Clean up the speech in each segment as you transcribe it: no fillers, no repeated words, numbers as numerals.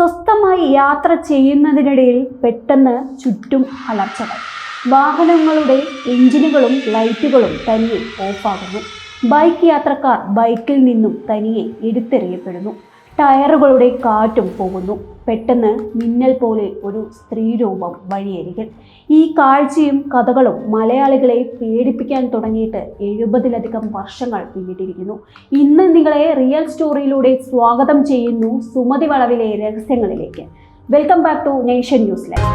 സ്വസ്ഥമായി യാത്ര ചെയ്യുന്നതിനിടയിൽ പെട്ടെന്ന് ചുറ്റും അലർച്ചകൾ. വാഹനങ്ങളുടെ എഞ്ചിനുകളും ലൈറ്റുകളും തനിയെ ഓഫാകുന്നു. ബൈക്ക് യാത്രക്കാർ ബൈക്കിൽ നിന്നും തനിയെ എടുത്തെറിയപ്പെടുന്നു. ടയറുകളുടെ കാറ്റും പോകുന്നു. പെട്ടെന്ന് മിന്നൽ പോലെ ഒരു സ്ത്രീരൂപം വഴിയരികിൽ. ഈ കാഴ്ചയും കഥകളും മലയാളികളെ പേടിപ്പിക്കാൻ തുടങ്ങിയിട്ട് 70-ലധികം വർഷങ്ങൾ പിന്നിട്ടിരിക്കുന്നു. ഇന്ന് നിങ്ങളെ റിയൽ സ്റ്റോറിയിലൂടെ സ്വാഗതം ചെയ്യുന്നു സുമതി വളവിലെ രഹസ്യങ്ങളിലേക്ക്. Welcome back to Nation News Live.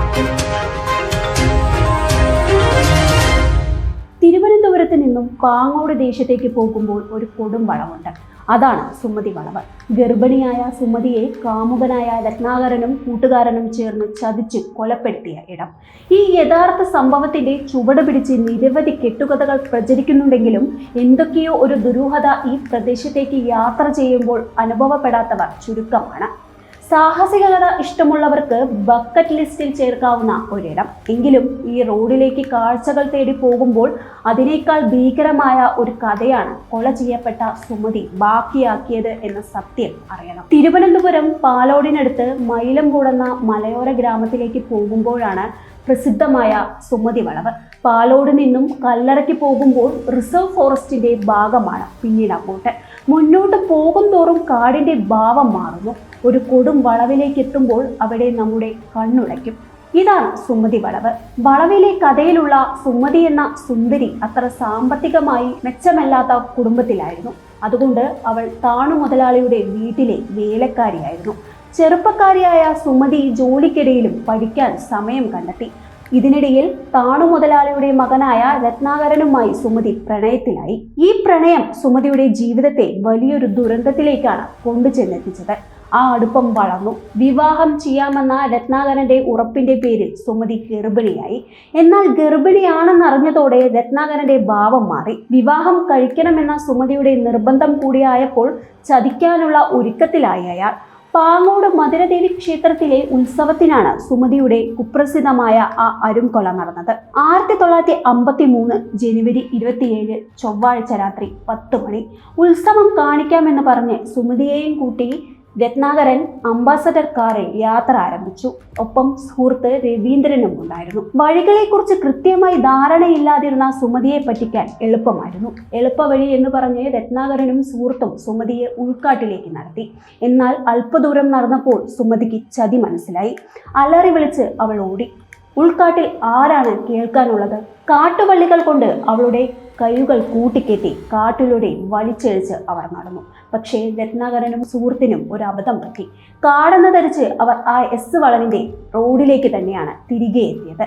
തിരുവനന്തപുരത്ത് നിന്നും പാങ്ങോട് ദേശത്തേക്ക് പോകുമ്പോൾ ഒരു കൊടും വളവുണ്ട്. അതാണ് സുമതി വളവ്. ഗർഭിണിയായ സുമതിയെ കാമുകനായ രത്നാകരനും കൂട്ടുകാരനും ചേർന്ന് ചതിച്ച് കൊലപ്പെടുത്തിയ ഇടം. ഈ യഥാർത്ഥ സംഭവത്തിന്റെ ചുവട് പിടിച്ച് നിരവധി കെട്ടുകഥകൾ പ്രചരിക്കുന്നുണ്ടെങ്കിലും എന്തൊക്കെയോ ഒരു ദുരൂഹത ഈ പ്രദേശത്തേക്ക് യാത്ര ചെയ്യുമ്പോൾ അനുഭവപ്പെടാത്തവർ ചുരുക്കമാണ്. സാഹസികത ഇഷ്ടമുള്ളവർക്ക് ബക്കറ്റ് ലിസ്റ്റിൽ ചേർക്കാവുന്ന ഒരിടം. എങ്കിലും ഈ റോഡിലേക്ക് കാഴ്ചകൾ തേടി പോകുമ്പോൾ അതിനേക്കാൾ ഭീകരമായ ഒരു കഥയാണ് കൊല ചെയ്യപ്പെട്ട സുമതി ബാക്കിയാക്കിയത് എന്ന സത്യം അറിയണം. തിരുവനന്തപുരം പാലോടിനടുത്ത് മൈലംകൂടെന്ന മലയോര ഗ്രാമത്തിലേക്ക് പോകുമ്പോഴാണ് പ്രസിദ്ധമായ സുമതി വളവ്. പാലോട് നിന്നും കല്ലറയ്ക്ക് പോകുമ്പോൾ റിസർവ് ഫോറസ്റ്റിന്റെ ഭാഗമാണ്. പിന്നീട് അങ്ങോട്ട് മുന്നോട്ട് പോകും തോറും കാടിന്റെ ഭാവം മാറുന്നു. ഒരു കൊടും വളവിലേക്ക് എത്തുമ്പോൾ അവിടെ നമ്മുടെ കണ്ണുടയ്ക്കും. ഇതാണ് സുമതി വളവ്. വളവിലെ കഥയിലുള്ള സുമതി എന്ന സുന്ദരി അത്ര സാമ്പത്തികമായി മെച്ചമല്ലാത്ത കുടുംബത്തിലായിരുന്നു. അതുകൊണ്ട് അവൾ താണു മുതലാളിയുടെ വീട്ടിലെ വേലക്കാരിയായിരുന്നു. ചെറുപ്പക്കാരിയായ സുമതി ജോലിക്കിടയിലും പഠിക്കാൻ സമയം കണ്ടെത്തി. ഇതിനിടയിൽ താണു മുതലാളിയുടെ മകനായ രത്നാകരനുമായി സുമതി പ്രണയത്തിലായി. ഈ പ്രണയം സുമതിയുടെ ജീവിതത്തെ വലിയൊരു ദുരന്തത്തിലേക്കാണ് കൊണ്ടുചെന്നെത്തിച്ചത്. ആ അടുപ്പം വളർന്നു. വിവാഹം ചെയ്യാമെന്ന രത്നാകരന്റെ ഉറപ്പിന്റെ പേരിൽ സുമതി ഗർഭിണിയായി. എന്നാൽ ഗർഭിണിയാണെന്നറിഞ്ഞതോടെ രത്നാകരന്റെ ഭാവം മാറി. വിവാഹം കഴിക്കണമെന്ന സുമതിയുടെ നിർബന്ധം കൂടിയായപ്പോൾ ചതിക്കാനുള്ള ഒരുക്കത്തിലായി അയാൾ. പാങ്ങോട് മധുരദേവി ക്ഷേത്രത്തിലെ ഉത്സവത്തിനാണ് സുമതിയുടെ കുപ്രസിദ്ധമായ ആ അരുംകൊല നടന്നത്. 1953 ജനുവരി 27 ചൊവ്വാഴ്ച രാത്രി 10 മണി. ഉത്സവം കാണിക്കാമെന്ന് പറഞ്ഞ് സുമതിയെയും കൂട്ടി രത്നാകരൻ അംബാസഡർ കാറിൽ യാത്ര ആരംഭിച്ചു. ഒപ്പം സുഹൃത്ത് രവീന്ദ്രനും ഉണ്ടായിരുന്നു. വഴികളെക്കുറിച്ച് കൃത്യമായി ധാരണയില്ലാതിരുന്ന സുമതിയെ പറ്റിക്കാൻ എളുപ്പമായിരുന്നു. എളുപ്പവഴി എന്ന് പറഞ്ഞ് രത്നാകരനും സുഹൃത്തും സുമതിയെ ഉൾക്കാട്ടിലേക്ക് നടത്തി. എന്നാൽ അല്പദൂരം നടന്നപ്പോൾ സുമതിക്ക് ചതി മനസ്സിലായി. അലറി വിളിച്ച് അവൾ ഓടി. ഉൾക്കാട്ടിൽ ആരാണ് കേൾക്കാനുള്ളത്? കാട്ടുവള്ളികൾ കൊണ്ട് അവളുടെ കൈകൾ കൂട്ടിക്കെട്ടി കാട്ടിലൂടെ വലിച്ചഴിച്ച് അവർ നടന്നു. പക്ഷേ രത്നാകരനും സുഹൃത്തിനും ഒരു അബദ്ധം പറ്റി. കാടെന്ന് ധരിച്ച് അവർ ആ എസ് വളവിന്റെ റോഡിലേക്ക് തന്നെയാണ് തിരികെ എത്തിയത്.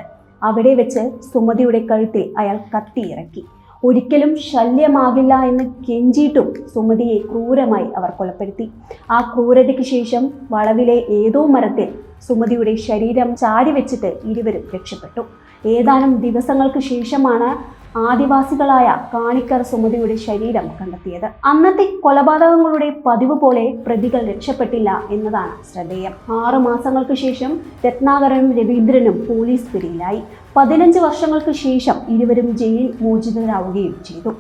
അവിടെ വെച്ച് സുമതിയുടെ കഴുത്തിൽ അയാൾ കത്തിയിറക്കി. ഒരിക്കലും ശല്യമാകില്ല എന്ന് കെഞ്ചിയിട്ടും സുമതിയെ ക്രൂരമായി അവർ കൊലപ്പെടുത്തി. ആ ക്രൂരതയ്ക്ക് ശേഷം വളവിലെ ഏതോ മരത്തിൽ സുമതിയുടെ ശരീരം ചാരി വെച്ചിട്ട് ഇരുവരും രക്ഷപ്പെട്ടു. ഏതാനും ദിവസങ്ങൾക്ക് ശേഷമാണ് ആദിവാസികളായ കാണിക്കർ സുമതിയുടെ ശരീരം കണ്ടെത്തിയത്. അന്നത്തെ കൊലപാതകങ്ങളുടെ പതിവ് പോലെ പ്രതികൾ രക്ഷപ്പെട്ടില്ല എന്നതാണ് ശ്രദ്ധേയം. 6 മാസങ്ങൾക്ക് ശേഷം രത്നാകരനും രവീന്ദ്രനും പോലീസ് പിടിയിലായി. 15 വർഷങ്ങൾക്ക് ശേഷം ഇരുവരും ജയിൽ മോചിതരാവുകയും ചെയ്തു.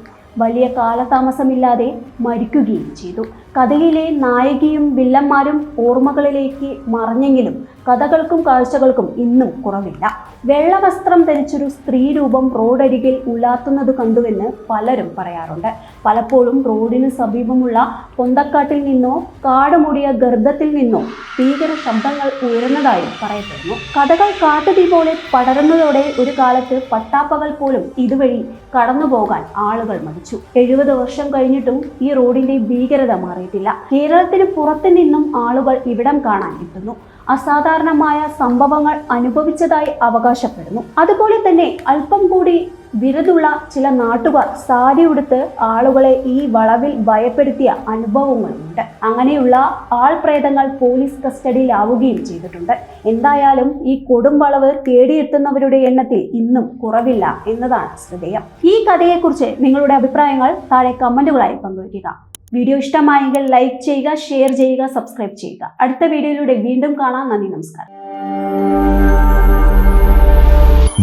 വലിയ കാലതാമസമില്ലാതെ മരിക്കുകയും ചെയ്തു. കഥയിലെ നായകിയും വില്ലന്മാരും ഓർമ്മകളിലേക്ക് മറഞ്ഞെങ്കിലും കഥകൾക്കും കാഴ്ചകൾക്കും ഇന്നും കുറവില്ല. വെള്ളവസ്ത്രം ധരിച്ചൊരു സ്ത്രീ രൂപം റോഡരികിൽ ഉലാത്തുന്നത് കണ്ടുവെന്ന് പലരും പറയാറുണ്ട്. പലപ്പോഴും റോഡിന് സമീപമുള്ള പൊന്തക്കാട്ടിൽ നിന്നോ കാടുമൂടിയ ഗർത്തത്തിൽ നിന്നോ ഭീകര ശബ്ദങ്ങൾ ഉയർന്നതായും പറയപ്പെടുന്നു. കഥകൾ കാട്ടുതീ പോലെ പടരുന്നതോടെ ഒരു കാലത്ത് പട്ടാപ്പകൽ പോലും ഇതുവഴി കടന്നുപോകാൻ ആളുകൾ മടിച്ചു. 70 വർഷം കഴിഞ്ഞിട്ടും ഈ റോഡിന്റെ ഭീകരത മാറിയിട്ടില്ല. കേരളത്തിന് പുറത്തു നിന്നും ആളുകൾ ഇവിടം കാണാൻ എത്തുന്നു. അസാധാരണമായ സംഭവങ്ങൾ അനുഭവിച്ചതായി അവകാശപ്പെടുന്നു. അതുപോലെ തന്നെ അല്പം കൂടി വിരുതുള്ള ചില നാട്ടുകാർ സാരി ഉടുത്ത് ആളുകളെ ഈ വളവിൽ ഭയപ്പെടുത്തിയ അനുഭവങ്ങളുമുണ്ട്. അങ്ങനെയുള്ള ആൾപ്രേതങ്ങൾ പോലീസ് കസ്റ്റഡിയിലാവുകയും ചെയ്തിട്ടുണ്ട്. എന്തായാലും ഈ കൊടും വളവ് തേടിയെത്തുന്നവരുടെ എണ്ണത്തിൽ ഇന്നും കുറവില്ല എന്നതാണ് ശ്രദ്ധേയം. ഈ കഥയെക്കുറിച്ച് നിങ്ങളുടെ അഭിപ്രായങ്ങൾ താഴെ കമന്റുകളായി പങ്കുവയ്ക്കുക. വീഡിയോ ഇഷ്ടമായെങ്കിൽ ലൈക്ക് ചെയ്യുക, ഷെയർ ചെയ്യുക, സബ്സ്ക്രൈബ് ചെയ്യുക. അടുത്ത വീഡിയോയിലൂടെ വീണ്ടും കാണാം. നന്ദി, നമസ്കാരം.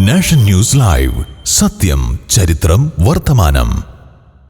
നാഷൻ ന്യൂസ് ലൈവ്, സത്യം, ചരിത്രം, വർത്തമാനം.